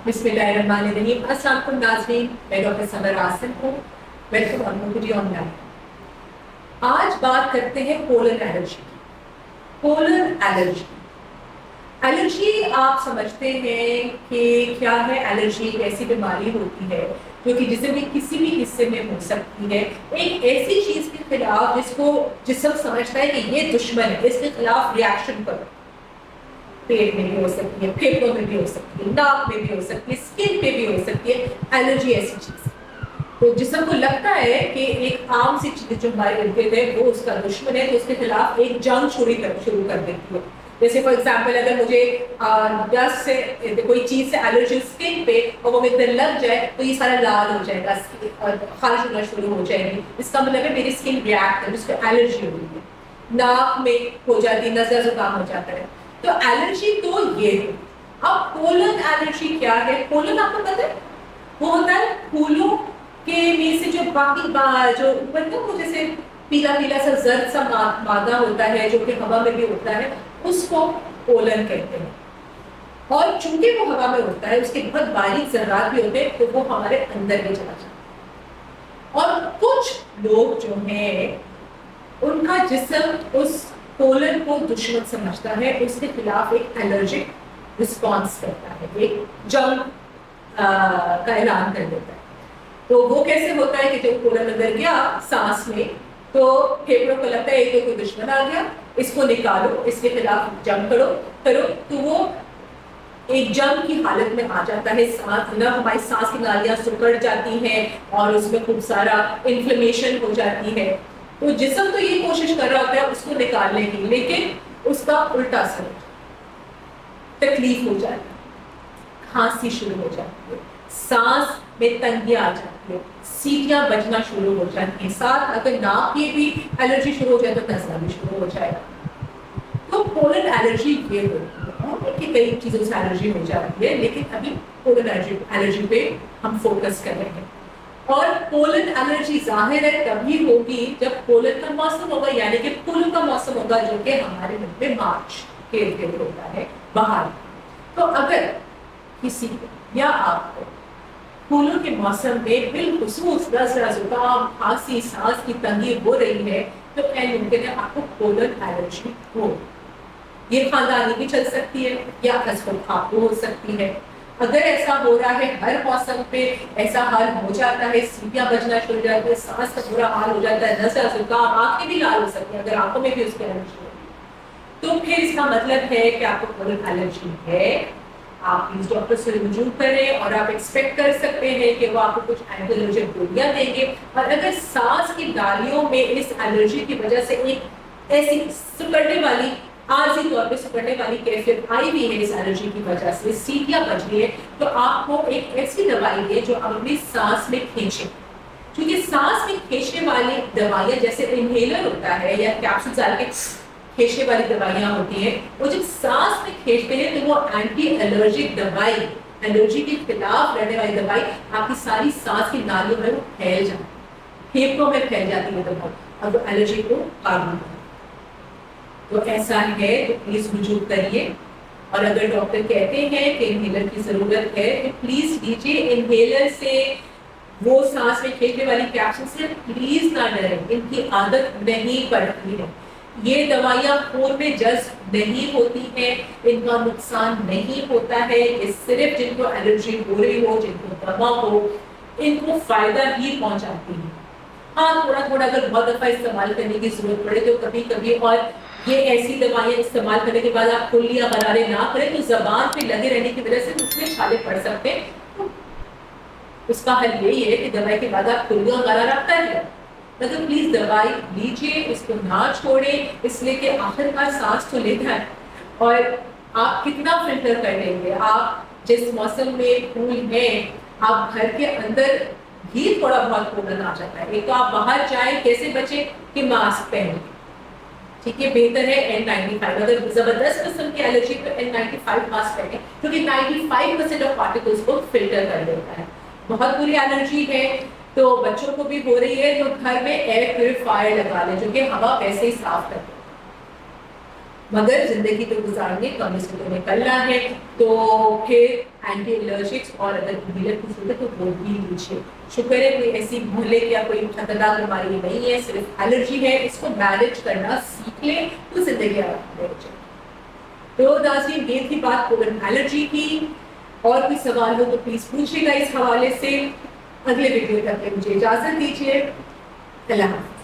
बिस्मिल्लाहिर्रहमानिर्रहीम। अस्सलाम वालेकुम नाज़रीन, मैं डॉक्टर समर आसिम हूँ। Welcome on Mobidi online. आज बात करते हैं पोलन एलर्जी की। पोलन एलर्जी, एलर्जी आप समझते हैं कि क्या है? एलर्जी एक ऐसी बीमारी होती है जो कि जिस्म के किसी भी हिस्से में हो सकती है, एक ऐसी चीज के खिलाफ जिसको जिस्म समझता है कि ये दुश्मन है, इसके खिलाफ रिएक्शन करो। पेट में भी हो सकती है, फेफड़ों में भी हो सकती है, नाक में भी हो सकती है, स्किन पे भी हो सकती है। एलर्जी ऐसी चीज है तो जिस्म को लगता है कि एक आम सी चीज जो हमारे इर्द गिर्द है वो उसका दुश्मन है, तो उसके खिलाफ एक जंग शुरू कर देती है। जैसे फॉर एग्जाम्पल, अगर मुझे डस्ट से कोई चीज से एलर्जी स्किन पे और वो मेरे लग जाए तो ये सारा लाल हो जाएगा और खारिश होना शुरू हो जाएगी। इसका मतलब है मेरी स्किन रिएक्ट कर, जिसको एलर्जी हो रही है। नाक में हो जाती है, नजर जुकाम हो जाता है। तो एलर्जी तो ये है। अब पोलन एलर्जी क्या है? पोलन आपको पता है वो होता है फूलों के में से जो बाकी जो ऊपर ना वो जैसे पीला पीला सा जर्द सा मादा होता है जो कि हवा में भी होता है, उसको पोलन कहते हैं। और चूंकि वो हवा में होता है, उसके बहुत बारीक जर्रात भी होते हैं, तो वो हमारे अंदर भी चला जाता है। और कुछ लोग जो हैं उनका जिस्म उस पोलन को दुश्मन समझता है, उसके खिलाफ एक एलर्जिक रिस्पॉन्स करता है, एक जंग का ऐलान कर देता है। तो वो कैसे होता है कि जब पोलन अंदर गया सांस में, तो फेफड़ों को लगता है कि कोई दुश्मन आ गया, इसको निकालो, इसके खिलाफ जंग करो। तो वो एक जंग की हालत में आ जाता है। सांस ना, हमारी सांस की नालियां सिकुड़ जाती हैं और उसमें खूब सारा इन्फ्लेमेशन हो जाती है। तो जिस्म तो ये कोशिश कर रहा होता है उसको निकालने की, लेकिन उसका उल्टा असर हो जाता है, तकलीफ हो जाती है, खांसी शुरू हो जाती है, सांस में तंगी आ जाती है, सीटियां बजना शुरू हो जाती हैं। साथ अगर नाक की भी एलर्जी शुरू हो जाए तो नजला भी शुरू हो जाएगा। तो पोलन एलर्जी ये होती है, और कि कई चीजों से एलर्जी हो जाती है, लेकिन अभी पोलन एलर्जी पे हम फोकस कर रहे हैं। और पोलन एलर्जी जाहिर है तभी होगी जब पोलन का मौसम होगा, यानी कि फूलों का मौसम होगा, जो कि हमारे मुल्क में मार्च के इर्द होता है, बाहर। तो अगर किसी को या आपको फूलों के मौसम में बिलखुसूस नज़ला, जुकाम, खांसी, सांस की तंगी हो रही है, तो ऐन मुमकिन है आपको पोलन एलर्जी हो। ये खानदानी भी चल सकती है या असल आपको हो सकती है। अगर ऐसा हो रहा है, हर मौसम पे ऐसा हाल हो जाता है, सीटियां बजना शुरू हो जाती है, सांस का बुरा हाल हो जाता है, नज़ला, जुकाम, आंखें भी लाल हो सकती हैं अगर आंखों में भी उसकी एलर्जी हो, तो फिर इसका मतलब है कि आपको पोलन एलर्जी है। आप प्लीज डॉक्टर से रुजू करें और आप एक्सपेक्ट कर सकते हैं कि वो आपको कुछ एंटी एलर्जिक गोलियां देंगे। और अगर सांस की नालियों में इस एलर्जी की वजह से एक ऐसी सिकुड़ने वाली, आर्जी तौर पे सिकुड़ने वाली कैफियत आई भी है इस एलर्जी की वजह से, सीटियां बज रही है, तो आपको एक ऐसी दवाई है जो अपनी सांस में खींचे। क्योंकि सांस में खींचने वाली दवाइयां जैसे इनहेलर होता है या कैप्सूल डाल के खींचने वाली दवाइयां होती हैं, वो जब सांस में खींचते हैं तो वो एंटी एलर्जिक दवाई, एलर्जी के खिलाफ लड़ने वाली दवाई आपकी सारी सांस की नालियों में वो फैल जाती है, फेफड़ों में फैल जाती है दवाई, और वो एलर्जी को काबू करती है। तो ऐसा है तो प्लीज रुजू करिए। और अगर डॉक्टर कहते हैं कि इनहेलर की जरूरत है तो प्लीज लीजिए इनहेलर से, वो सांस में खींचने वाली कैप्सूल से प्लीज ना डरें, इनकी आदत नहीं पड़ती है। ये दवाइयाँ खून में जज्ब नहीं होती हैं, इनका नुकसान नहीं होता है, ये सिर्फ जिनको एलर्जी हो रही हो, जिनको दमा हो, इनको फायदा ही पहुंचाती है। हाँ, थोड़ा थोड़ा अगर बहुत दफा इस्तेमाल करने की जरूरत पड़े तो कभी कभी, और ये ऐसी दवाइयाँ इस्तेमाल करने के बाद आप कुल्लियाँ गरारे ना करें तो जबान पे लगे रहने की वजह से उसमें छाले पड़ सकते हैं। तो उसका हल यही है कि दवाई के बाद आप कुल्लियाँ गरारा कर लें, मतलब प्लीज दवाई लीजिए, इसको ना छोड़ें, इसलिए कि आखिरकार सांस तो लेना है। और आप कितना फिल्टर कर लेंगे? आप जिस मौसम में फूल है, आप घर के अंदर भी थोड़ा बहुत पोलन आ जाता है। एक तो आप बाहर जाए कैसे बचे कि मास्क पहने, ठीक है, बेहतर है N95। अगर जबरदस्त किस्म की एलर्जी तो N95 मास्क पहने, क्योंकि 95% ऑफ पार्टिकल्स को फिल्टर कर देता है। बहुत बुरी एलर्जी है तो बच्चों को भी हो रही है तो घर में एयर प्यूरिफायर लगा लें, जो कि हवा वैसे ही साफ करते हैं। مگر زندگی تو گزارنے کم اس کو نکلنا ہے تو پھر اینٹی الرجکس اور اگر قبیلت کی صورت تو وہ بھی لیجیے. شکر ہے کوئی ایسی مہلک یا کوئی خطرناک بیماری نہیں ہے, صرف الرجی ہے, اس کو مینیج کرنا سیکھ لیں تو زندگی آرام ہو جائے. تو ناظرین یہ تھی بات پولن الرجی کی, اور کوئی سوال ہو تو پلیز پوچھیے گا اس حوالے سے. اگلے ویڈیو تک کے مجھے اجازت دیجیے. اللہ حافظ.